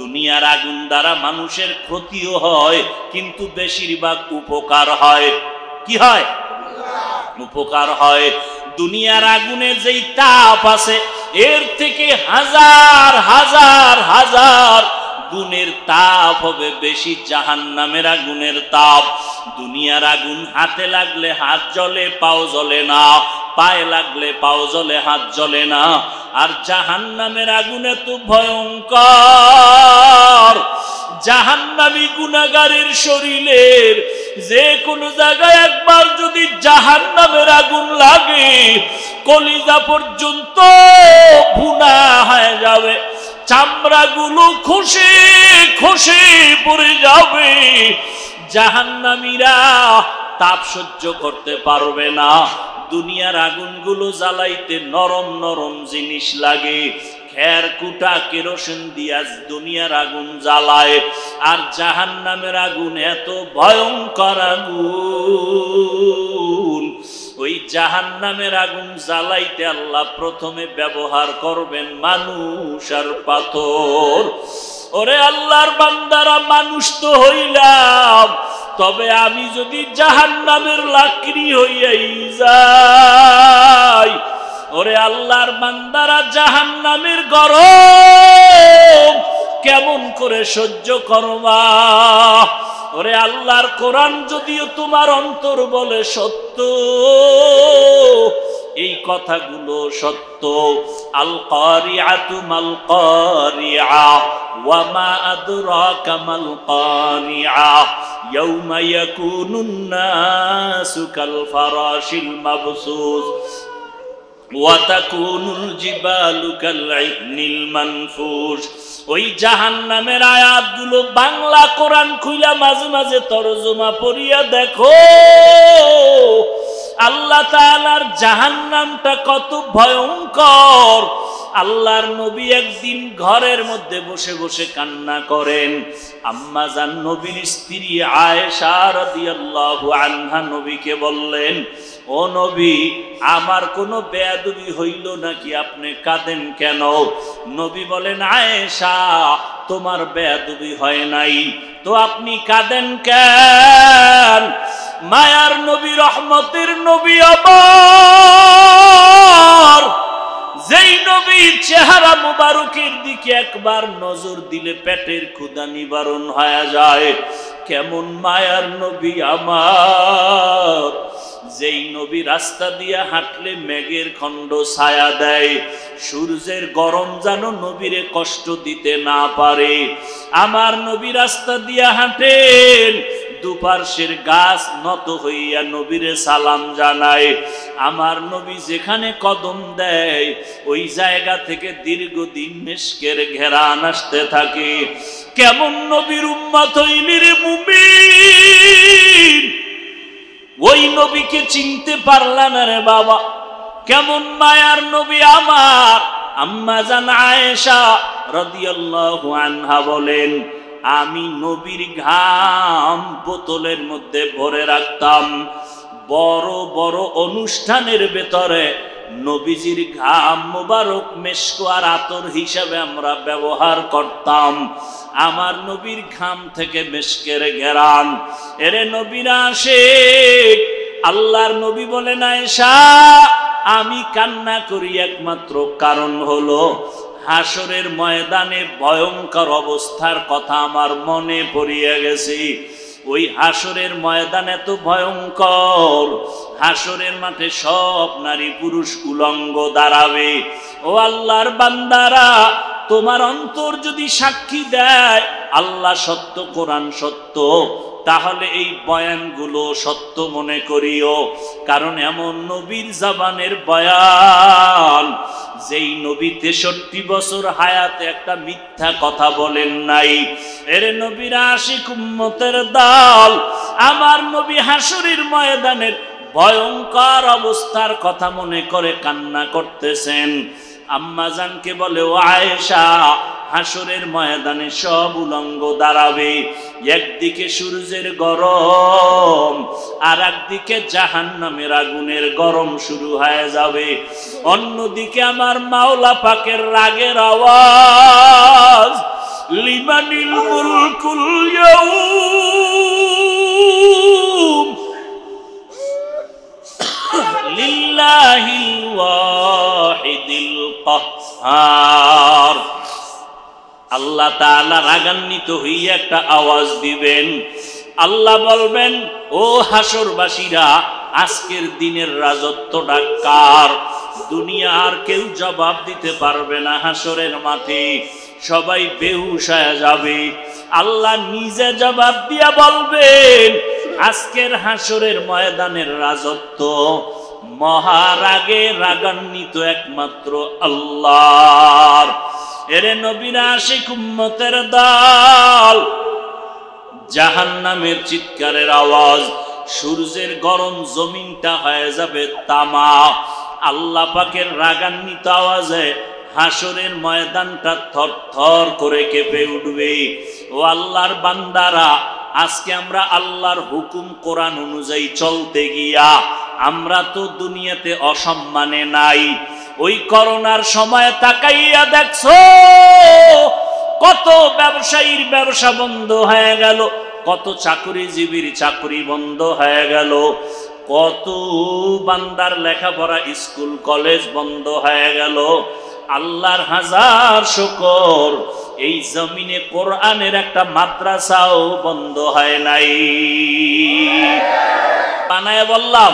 দুনিয়ার আগুন দ্বারা মানুষের ক্ষতিও হয়, কিন্তু বেশিরভাগ উপকার হয়। কি হয়? উপকার হয়। দুনিয়ার আগুনের যেই তাপ আছে এর থেকে হাজার হাজার হাজার গুণের তাপ হবে বেশি জাহান্নামের আগুনের তাপ। দুনিয়ার আগুন হাতে লাগলে হাত জ্বলে, পাও জ্বলে না, পায়ে লাগলে পাও জ্বলে, হাত জ্বলে না। আর জাহান্নামের আগুন এত ভয়ঙ্কর, জাহান্নামী গুনাহগারের শরীরের যে কোনো জায়গায় একবার যদি জাহান্নামের আগুন লাগে কলিজা পর্যন্ত ভুনা হয়ে যাবে, চামড়াগুলো খসে খসে পড়ে যাবে। জাহান্নামীরা তাপ সহ্য করতে পারবে না। দুনিয়ার আগুনগুলো জ্বালাইতে নরম নরম জিনিস লাগে, খের কুটা কেরোসিন দিয়া দুনিয়ার আগুন জ্বালায়। আর জাহান্নামের আগুন এত ভয়ঙ্কর আগুন, ওই জাহান্নামের আগুন জ্বালাইতে আল্লাহ প্রথমে ব্যবহার করবেন মানুষ আর পাথর। ওরে আল্লাহর বান্দারা, মানুষ তো হইলাম, তবে আমি যদি জাহান্নামের লাকড়ি হইয়াই যাই, ওরে আল্লাহর বান্দারা, জাহান্নামের গরম কেমন করে সহ্য করবা? ওরে আল্লাহর কোরআন যদিও তোমার অন্তর বলে সত্য, এই কথাগুলো সত্য। আল কারিআতু মাল কারিআ ওয়া মা আদরাকা মাল কারিআ ইয়াউমা ইয়াকুনুন নাসু কাল ফারাশিল মাবসুস ওয়া তাকুনুল জিবালু কাল ইহনিল মানফুশ। ওই জাহান্নামের আয়াতগুলো বাংলা কোরআন খুইলা মাঝে মাঝে তরজমা পড়িয়া দেখো, আল্লাহ তাআলার জাহান্নামটা কত ভয়ঙ্কর। আল্লাহর নবী একদিন ঘরের মধ্যে বসে বসে কান্না করেন। আম্মা জান নবীর স্ত্রী আয়েশা রাদিয়াল্লাহু আনহা নবীকে বললেন, ও নবী, আমার কোনো বেয়াদবি হইল নাকি, আপনি কাঁদেন কেন? নবী বলেন, আয়েশা, তোমার বেয়াদবি হয় নাই তো আপনি কাঁদেন কেন? মায়ার নবী, রহমতের নবী আমার, যেই নবীর চেহারা মুবারকের দিকে একবার নজর দিলে পেটের ক্ষুধা নিবারণ হয়ে যায়, কেমন মায়ার নবী আমার, যেই নবী রাস্তা দিয়ে হাঁটলে মেঘের খণ্ড ছায়া দেয়, সূর্যের গরম যেন নবীরে কষ্ট দিতে না পারে। আমার নবী রাস্তা দিয়ে হাঁটেন, দুপার্শ্বের গাছ নত হইয়া নবীরে সালাম জানায়। আমার নবী যেখানে কদম দেয় ওই জায়গা থেকে দীর্ঘদিন মিশকের ঘেরান আসতে থাকে। কেমন নবীর উম্মত হইলি রে মুমিন, ওই নবীকে চিনতে পারলা না রে বাবা। কেমন মায়ার নবী আমার। আম্মা জান আয়েশা রাদিয়াল্লাহু আনহা বলেন, আমি নবীর ঘাম বোতলের মধ্যে ভরে রাখতাম। বড় বড় অনুষ্ঠানের ভেতরে নবীজির ঘাম মোবারক মেশক আর আতর হিসাবে আমরা ব্যবহার করতাম। আমার নবীর ঘাম থেকে মেশকের ঘেরান। এরে নবীর আশিক, আল্লাহর নবী বলেন, আয়েশা, আমি কান্না করি একমাত্র কারণ হলো হাসরের ময়দানে ভয়ঙ্কর অবস্থার কথা আমার মনে পড়িয়া গেছে। ওই হাসরের ময়দান এত ভয়ঙ্কর, হাসরের মাঠে সব নারী পুরুষ উলঙ্গ দাঁড়াবে। ও আল্লাহর বান্দারা, তোমার অন্তর যদি সাক্ষী দেয় আল্লাহ সত্য, কোরআন সত্য, তাহলে এই বয়ানগুলো সত্য মনে করিও। কারণ এমন নবীর জবানের বয়ান, যেই নবী 63 বছর হায়াতে একটা মিথ্যা কথা বলেন নাই। এরে নবীর আশিক উম্মতের দল, আমার নবী হাসরের ময়দানের ভয়ঙ্কর অবস্থার কথা মনে করে কান্না করতেছেন। আম্মা জানকে বলে, ও আয়েশা, হাসরের ময়দানে সব উলঙ্গ দাঁড়াবে, একদিকে সূর্যের গরম আর একদিকে জাহান্নামের আগুনের গরম শুরু হয়ে যাবে, অন্যদিকে আমার মাওলা পাকের রাগের আওয়াজ, লিমানিল মুলকুল ইয়াউম লিল্লাহিল ওয়াহিদিল কাহ্হার। আল্লাহ তাআলা রাগান্বিত হইয়া একটা আওয়াজ দিবেন। আল্লাহ বলবেন, ও হাসরবাসীরা, আজকের দিনের রাজত্বটা কার? দুনিয়ার কেউ জবাব দিতে পারবে না। হাসরের মাঠে সবাই বেহুশ হয়ে যাবে। আল্লাহ নিজে জবাব দিয়া বলবেন, আজকের হাসরের ময়দানের রাজত্ব মহারাগে রাগান্বিত একমাত্র আল্লাহর। এরে নবীর আশিক উম্মতের দল, জাহান্নামের চিৎকারের আওয়াজ, সূর্যের গরম জমিনটা হয়ে যাবে তামা। আল্লাহ পাকের রাগান্বিত আওয়াজে হাসরের ময়দানটা থরথর করে কেঁপে উঠবে। ও আল্লাহর বান্দারা, আজকে আমরা আল্লাহর হুকুম কোরআন অনুযায়ী চলতে গিয়া আমরা তো দুনিয়াতে অসম্মানে নাই। ওই করোনার সময় তাকাইয়া দেখছো কত ব্যবসায়ীর ব্যবসা বন্ধ হয়ে গেল, কত চাকরিজীবীর চাকরি বন্ধ হয়ে গেল, কত বান্দার লেখাপড়া স্কুল কলেজ বন্ধ হয়ে গেল। আল্লাহর হাজার শুকর, এই জমিনে কোরআনের একটা মাদ্রাসাও বন্ধ হয় নাই। বানায় বললাম,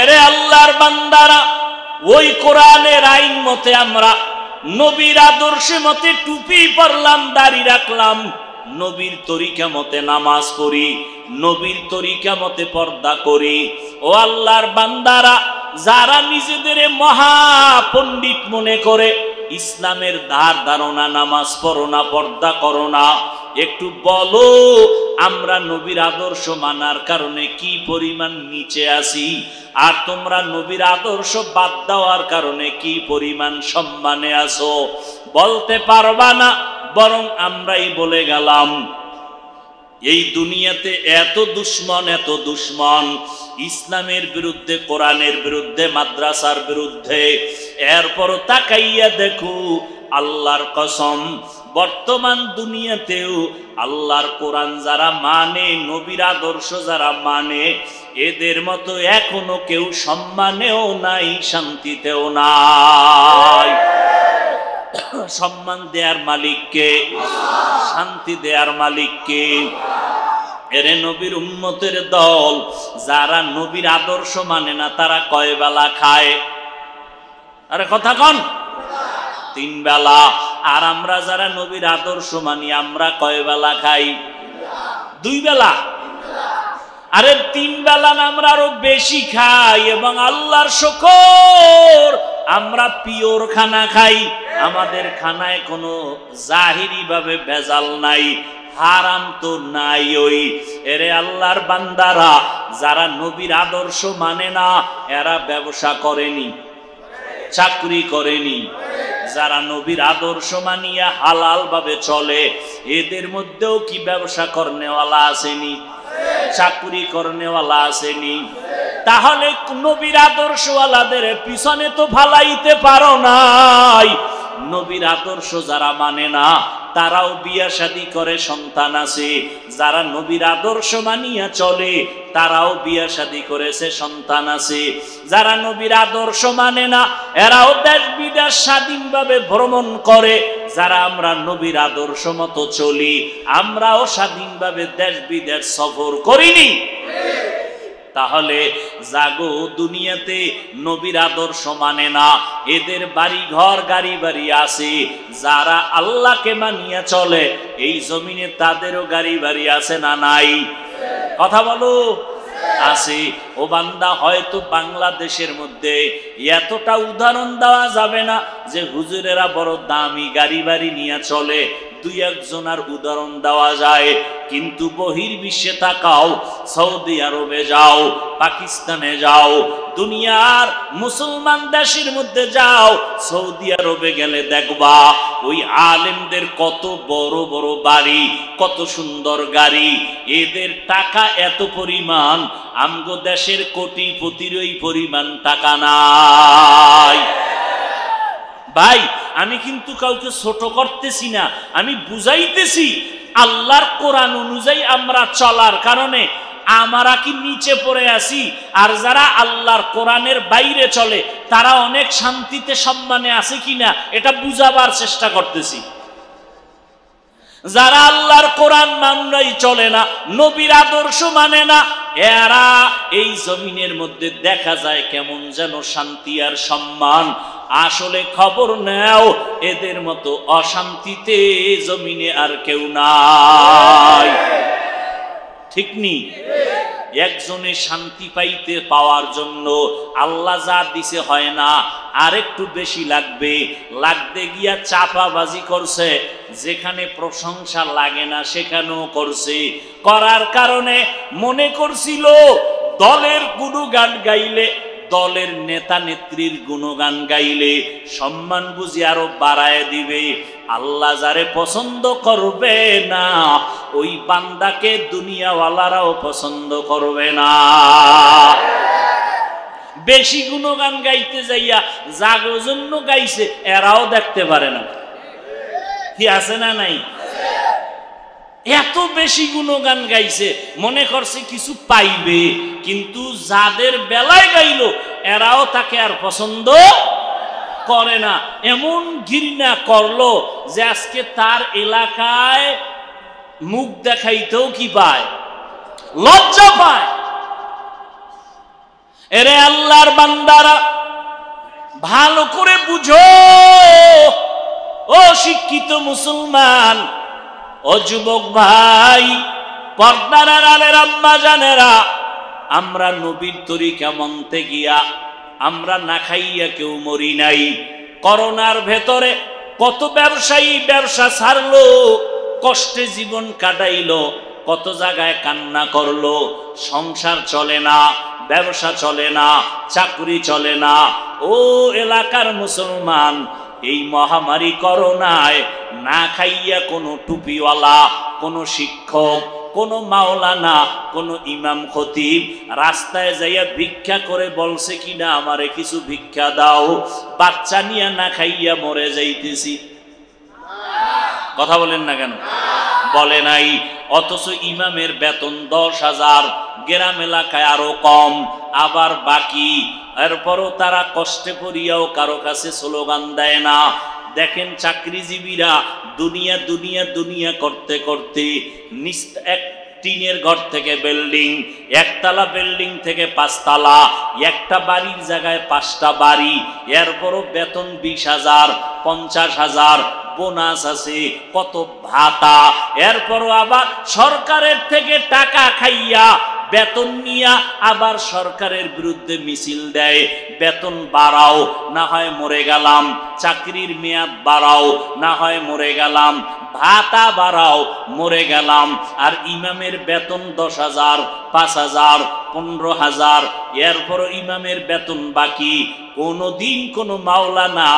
এরে আল্লাহর বান্দারা, ওই কোরআনের আইন মতে আমরা নবীর আদর্শ মতে টুপি পরলাম, দাড়ি রাখলাম, নবীর তরিকা মতে নামাজ পড়ি, নবীর তরিকা মতে পর্দা করি। ও আল্লাহর বান্দারা, যারা নিজেদের মহা পণ্ডিত মনে করে ইসলামের ধার ধারণা, নামাজ পড়ো না, পর্দা করো না, একটু বলো আমরা নবীর আদর্শ মানার কারণে কি পরিমাণ নিচে আছি, আর তোমরা নবীর আদর্শ বাদ দেওয়ার কারণে কি পরিমাণ সম্মানে আছো? বলতে পারবা না, বরং আমরাই বলে গেলাম। এই দুনিয়াতে এত দুশ্মন, এত দুশ্মন ইসলামের বিরুদ্ধে, কোরআনের বিরুদ্ধে, মাদ্রাসার বিরুদ্ধে। এরপরও তাকাইয়া দেখো, আল্লাহর কসম, বর্তমান দুনিয়াতেও আল্লাহর কোরআন যারা মানে, নবীর আদর্শ যারা মানে, এদের মতো এখনো কেউ সম্মানেও নাই, শান্তিতেও নাই। সম্মান দেয়ার মালিককে, শান্তি দেয়ার মালিককে। এরে নবীর উম্মতের দল, যারা নবীর আদর্শ মানে না, তারা কয় বেলা খায়? আরে কথা কন। 3 বেলা। আর আমরা যারা নবীর আদর্শ মানি, আমরা কয় বেলা খাই? 2 বেলা। আরে 3 বেলা না, আমরা আরো বেশি খাই। এবং আল্লাহর শুকর, আমরা পিওর খানা খাই। আমাদের খানায় কোনো জাহিরি ভাবে ভেজাল নাই, হারাম তো নাই। ওই এরে আল্লাহর বান্দারা, যারা নবীর আদর্শ মানে না, এরা ব্যবসা করেনি, চাকরি করেনি। যারা নবীর আদর্শ মানিয়া হালাল ভাবে চলে, এদের মধ্যেও কি ব্যবসা করনেওয়ালা আসেনি, চাকরি করনেওয়ালা আসেনি? তাহলে নবীর আদর্শওয়ালাদের পিছনে তো ফালাইতে পারো নাই। নবীর আদর্শ যারা মানে না, তারাও বিয়া শাদী করে, সন্তান আছে। যারা নবীর আদর্শ মানিয়া চলে, তারাও বিয়া শাদী করেছে, সন্তান আছে। যারা নবীর আদর্শ মানে না, এরাও দেশ বিদেশ স্বাধীনভাবে ভ্রমণ করে। যারা আমরা নবীর আদর্শ মতো চলি, আমরাও স্বাধীনভাবে দেশ বিদেশ সফর করিনি। তাহলে জাগো দুনিয়াতে নবীর আদর্শ মানে না, এদের বাড়ি ঘর গাড়ি বাড়ি আছে, যারা আল্লাহকে মানিয়া চলে এই জমিনে তাদেরও গাড়ি বাড়ি আছে না নাই? কথা বলো। আছে। ও বান্দা, হয়তো বাংলাদেশের মধ্যে এতটা উদাহরণ দেওয়া যাবে না যে হুজুরেরা বড় দামি গাড়ি বাড়ি নিয়ে চলে, দুই একজনের উদাহরণ দেওয়া যায়, কিন্তু বহির্বিশ্বে তাকাও, সৌদি আরবে যাও, পাকিস্তানে যাও, দুনিয়ার মুসলমান দেশের মধ্যে যাও, সৌদি আরবে গেলে দেখবা ওই আলেমদের কত বড় বড় বাড়ি, কত সুন্দর গাড়ি, এদের টাকা এত পরিমাণ, আমগো দেশের কোটিপতির ওই পরিমাণ টাকা নাই। ভাই, আমি কিন্তু কাউকে ছোট করতেছি না, আমি বুঝাইতেছি আল্লাহর কোরআন অনুযায়ী আমরা চলার কারণে আমরা কি নিচে পড়ে আছি, আর যারা আল্লাহর কোরআনের বাইরে চলে তারা অনেক শান্তিতে সম্মানে আছে কিনা এটা বুঝাবার চেষ্টা করতেছি। যারা আল্লাহর কোরআন মানলাই চলে না, নবীর আদর্শ মানে না, এরা এই জমিনের মধ্যে দেখা যায় কেমন যেন শান্তি আর সম্মান। আসলে খবর নাও, এদের মতো অশান্তিতে জমিনে আর কেউ নাই। ঠিক নি? একজনে শান্তি পাইতে পাওয়ার জন্য আল্লাহ যা দিছে হয় না, আর একটু বেশি লাগবে, লাগতে গিয়া চাপাবাজি করছে, যেখানে প্রশংসা লাগে না সেখানেও করছে, করার কারণে মনে করছিল দলের গুণগান গাইলে, দলের নেতা নেত্রীর গুণগান গাইলে সম্মান বুঝি আরো বাড়ায় দিবে। আল্লাহ যারে পছন্দ করবে না ওই বান্দাকে দুনিয়াওয়ালারাও পছন্দ করবে না। বেশি গুণগান গাইতে যাইয়া যাগো জন্য গাইছে এরাও দেখতে পারে না, কি আছে না নাই? এত বেশি গুণগান গাইছে, মনে করছে কিছু পাইবে, কিন্তু যাদের বেলায় গাইলো এরাও তাকে আর পছন্দ করে না। এমন ঘৃণা করলো যে আজকে তার এলাকায় মুখ দেখাইতেও কি পায়, লজ্জা পায়। এরে আল্লাহর বান্দারা, ভালো করে বুঝো, ও শিক্ষিত মুসলমান, ও যুবক ভাই, পর্দার আড়ালের আম্মা জানেরা, আমরা নবীর তরিকা মানতে গিয়া আমরা না খাইয়া কেউ মরি নাই। করোনার ভেতরে কত ব্যবসায়ী ব্যবসা ছাড়লো, কষ্টে জীবন কাটাইলো, কত জায়গায় কান্না করলো, সংসার চলে না, ব্যবসা চলে না, চাকরি চলে না। ও এলাকার মুসলমান, এই মহামারী করোনায় না খাইয়া কোনো টুপিওয়ালা, কোনো শিক্ষক, কোনো মাওলানা, কোনো ইমাম খতিব রাস্তায় যাইয়া ভিক্ষা করে বলছে কিনা আমারে কিছু ভিক্ষা দাও, বাচ্চা নিয়ে না খাইয়া মরে যাইতেছি। কথা বলেন না কেন? বলে নাই। অথচ ইমামের বেতন 10,000, গ্রাম এলাকায় আরো কম, আবার বাকি। এরপরও তারা কষ্টে পড়িয়াও কারো কাছে স্লোগান দেয় না। দেখেন চাকরিজীবীরা দুনিয়া দুনিয়া দুনিয়া করতে করতে এক টিনের ঘর থেকে বিল্ডিং, একতলা বিল্ডিং থেকে 5 তলা, একটা বাড়ির জায়গায় 5টা বাড়ি, এরপরও বেতন 20,000, 50,000, বোনাস আছে, কত ভাতা, এরপরও আবার সরকারের থেকে টাকা খাইয়া বেতন নিয়া আবার সরকারের বিরুদ্ধে মিছিল দেয়, বেতন বাড়াও না হয় মরে গেলাম, চাকরির মেয়াদ বাড়াও না হয় মরে গেলাম, ভাতা বাড়াও মরে গেলাম। আর ইমামের বেতন 10,000, 5,000, 15,000, এরপরও ইমামের বেতন বাকি। কোনদিন কোনো মাওলানা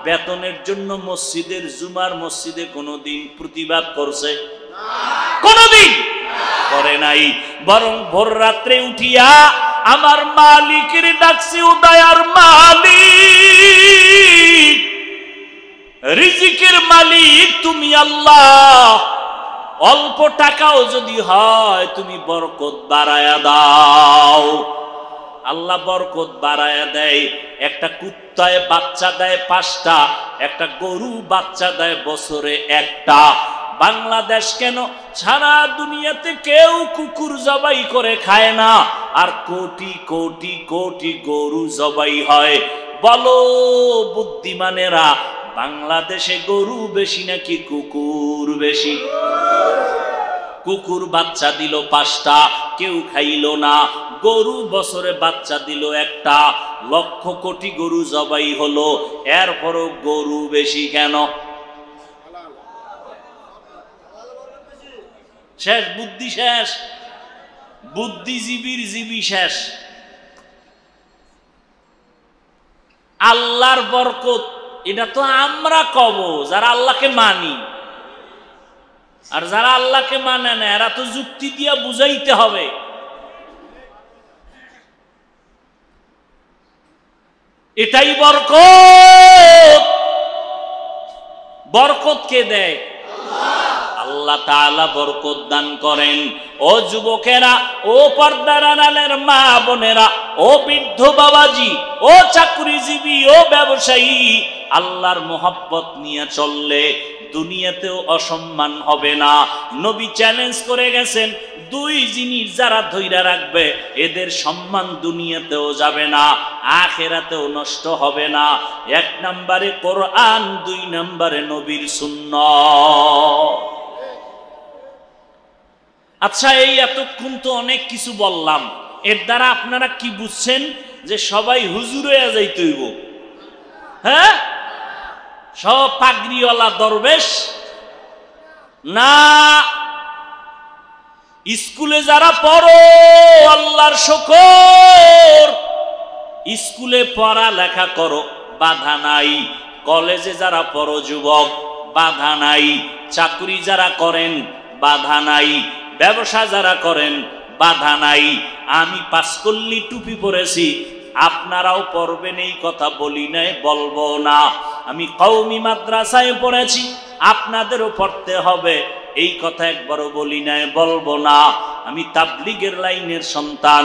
বেতনের জন্য মসজিদের জুমার মসজিদে কোনদিন প্রতিবাদ করছে? কোনদিন করে নাই। বরং ভোর রাত্রে উঠিয়া আমার মালিকের ডাকছে, উদয়ার মালিক, রিজিকের মালিক তুমি আল্লাহ, অল্প টাকাও যদি হয় তুমি বরকত বাড়ায়া দাও। আল্লাহ বরকত বাড়ায়া দেয়। একটা কুত্তায় বাচ্চা দেয় 5টা, একটা গরু বাচ্চা দেয় বছরে 1টা। বাংলাদেশ কেন, সারা দুনিয়াতে কেউ কুকুর জবাই করে খায় না, আর কোটি কোটি কোটি গরু জবাই হয়। বলো বুদ্ধিমানেরা, বাংলাদেশে গরু বেশি নাকি কুকুর বেশি? কুকুর বাচ্চা দিল 5টা, কেউ খাইল না। গরু বছরে বাচ্চা দিল 1টা, লক্ষ কোটি গরু জবাই হলো, এরপরও গরু বেশি কেন? শেষ, বুদ্ধি শেষ, বুদ্ধিজীবীর জীবী শেষ। আল্লাহর বরকত এটা তো আমরা কব যারা আল্লাহকে মানি, আর যারা আল্লাহকে মানে না এরা তো যুক্তি দিয়া বুঝাইতে হবে। এটাই বরকত। বরকত কে দেয়? আল্লাহ তাআলা বরকত দান করেন। ও যুবকেরা, ও পর্দার আড়ালের মা বোনেরা, ও বৃদ্ধ বাবাজি, ও চাকরিজীবী, ও ব্যবসায়ী, আল্লাহর মোহাব্বত নিয়ে চললে দুনিয়াতেও অসম্মান হবে না। নবী চ্যালেঞ্জ করে গেছেন, 2 জিনিস যারা ধইরা রাখবে এদের সম্মান দুনিয়াতেও যাবে না, আখিরাতেও নষ্ট হবে না। 1 নম্বরে কোরআন, 2 নম্বরে নবীর সুন্নাত। আচ্ছা, এই এতক্ষণ তো অনেক কিছু বললাম, এর দ্বারা আপনারা কি বুঝছেন? যে সবাই হুজুর হয়ে যাইতে হইব? হ্যাঁ, সব পাগড়িওয়ালা দরবেশ না। স্কুলে যারা পড়ো আল্লাহর শুকর, স্কুলে পড়া লেখা করো, বাধা নাই। কলেজে যারা পড়ো যুবক, বাধা নাই। চাকরি যারা করেন, বাধা নাই। ব্যবসা যারা করেন, বাধা নাই। আমি 5 কল্লি টুপি পরেছি, আপনারাও পড়বেন এই কথা বলি নাই, বলবো না। আমি কওমি মাদ্রাসায় পড়েছি, আপনাদেরও পড়তে হবে এই কথা একবারও বলি নাই, বলবো না। আমি তাবলীগের লাইনের সন্তান,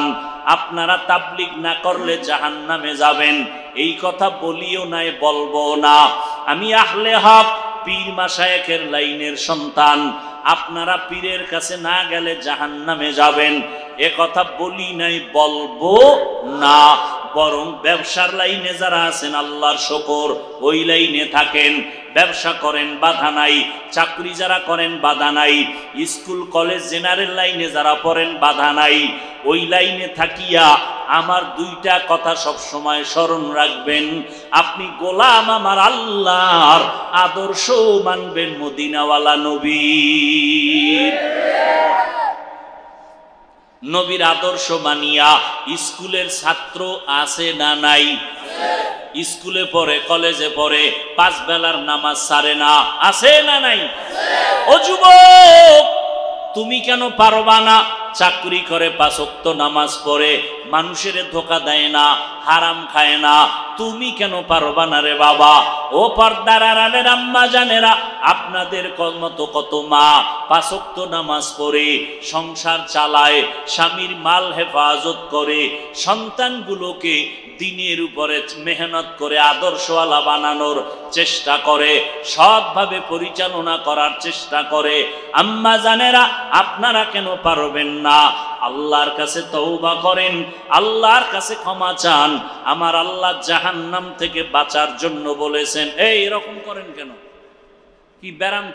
আপনারা তাবলীগ না করলে জাহান্নামে যাবেন এই কথা বলিও নাই, বলবো না। আমি আহলে হক পীর মাশায়েখের লাইনের সন্তান, আপনারা পীরের কাছে না গেলে জাহান্নামে যাবেন এ কথা বলি নাই, বলবো না। বরং ব্যবসার লাইনে যারা আছেন আল্লাহর শুকর, ওই লাইনে থাকেন, ব্যবসা করেন, বাধা নাই। চাকরি যারা করেন, বাধা নাই। স্কুল কলেজ জেনারেল লাইনে যারা পড়েন, বাধা নাই। ওই লাইনে থাকিয়া আমার 2টা কথা সব সময় স্মরণ রাখবেন। আপনি গোলাম আমার আল্লাহর, আদর্শ মানবেন মদিনাওয়ালা নবীর। নবীর আদর্শ মানিয়া স্কুলের ছাত্র আছে না নাই? স্কুলে পড়ে, কলেজে পড়ে, 5 বেলার নামাজ ছাড়ে না, আছে না নাই? ও যুবক, তুমি কেন পারবা না? চাকরি করে, 5 ওয়াক্ত নামাজ পড়ে, মানুষের ধোকা দেয় না, হারাম খায় না, তুমি কেন পারবা না রে বাবা? ও পর্দার আড়ালের আম্মা জানেরা, আপনাদের মতো কত মা 5 ওয়াক্ত নামাজ পড়ে সংসার চালায়, স্বামীর মাল হেফাজত করে, সন্তানগুলোকে দিনের উপরে মেহনত করে আদর্শওয়ালা বানানোর চেষ্টা করে, সৎভাবে পরিচালনা করার চেষ্টা করে। আম্মা জানেরা, আপনারা কেন পারবেন না? আল্লাহর কাছে তওবা করেন, আল্লাহর কাছে ক্ষমা চান। আমার আল্লাহ জাহান্নাম থেকে বাঁচার জন্য বলেছেন। এই এরকম করেন কেন? কি ব্যারাম?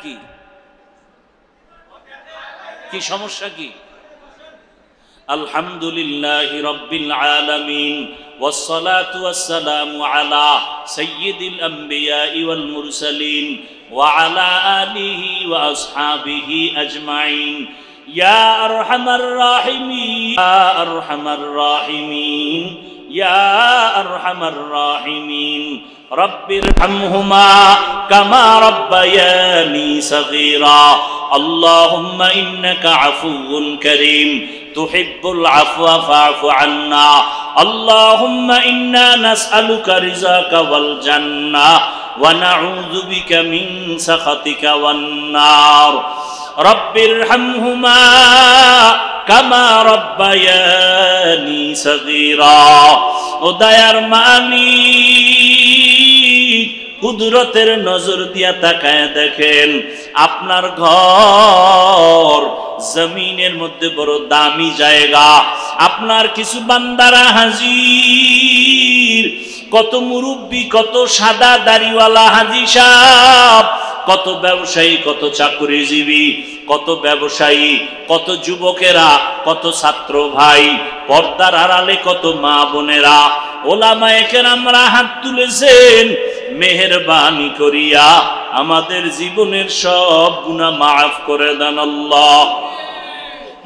কি সমস্যা? কি? আলহামদুলিল্লাহি রাব্বিল আলামিন والصلاة والسلام على سيد الأنبياء والمرسلين وعلى آله وأصحابه أجمعين يا أرحم الراحمين يا أرحم الراحمين يا أرحم الراحمين رب ارحمهما كما ربياني صغيرا اللهم إنك عفو كريم تحب العفو فاعف عنا اللهم إنا نسألك رزاك والجنة ونعوذ بك من سخطك والنار رب ارحمهما كما ربياني صغيرا ও দয়ার মালিক কুদরতের নজর দিয়া তাকায় দেখেন আপনার ঘর জমিনের মধ্যে বড় দামি জায়গা, আপনার কিছু বান্দারা হাজির, কত মুরব্বী, কত সাদা দাড়িওয়ালা হাজী সাহেব, কত ব্যবসায়ী, কত চাকরিজীবী, কত ব্যবসায়ী, কত যুবকেরা, কত ছাত্র ভাই, পর্দার আড়ালে কত মা বোনেরা, ওলামায়ে কেরামরা হাত তুলেছেন, মেহেরবানি করিয়া আমাদের জীবনের সব গুনাহ মাফ করে দেন আল্লাহ।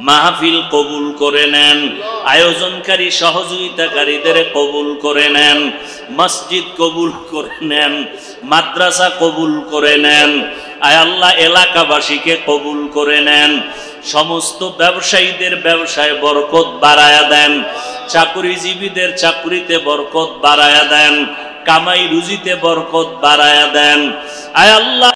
মাহফিল কবুল করে নেন, আয়োজনকারী সহযোগিতাকারীদের কবুল করে নেন, মসজিদ কবুল করে নেন, মাদ্রাসা কবুল করে নেন, আয় আল্লাহ এলাকাবাসীকে কবুল করে নেন, সমস্ত ব্যবসায়ীদের ব্যবসায় বরকত বাড়ায়া দেন, চাকরিজীবীদের চাকরিতে বরকত বাড়ায়া দেন, কামাই রুজিতে বরকত বাড়ায়া দেন, আয় আল্লাহ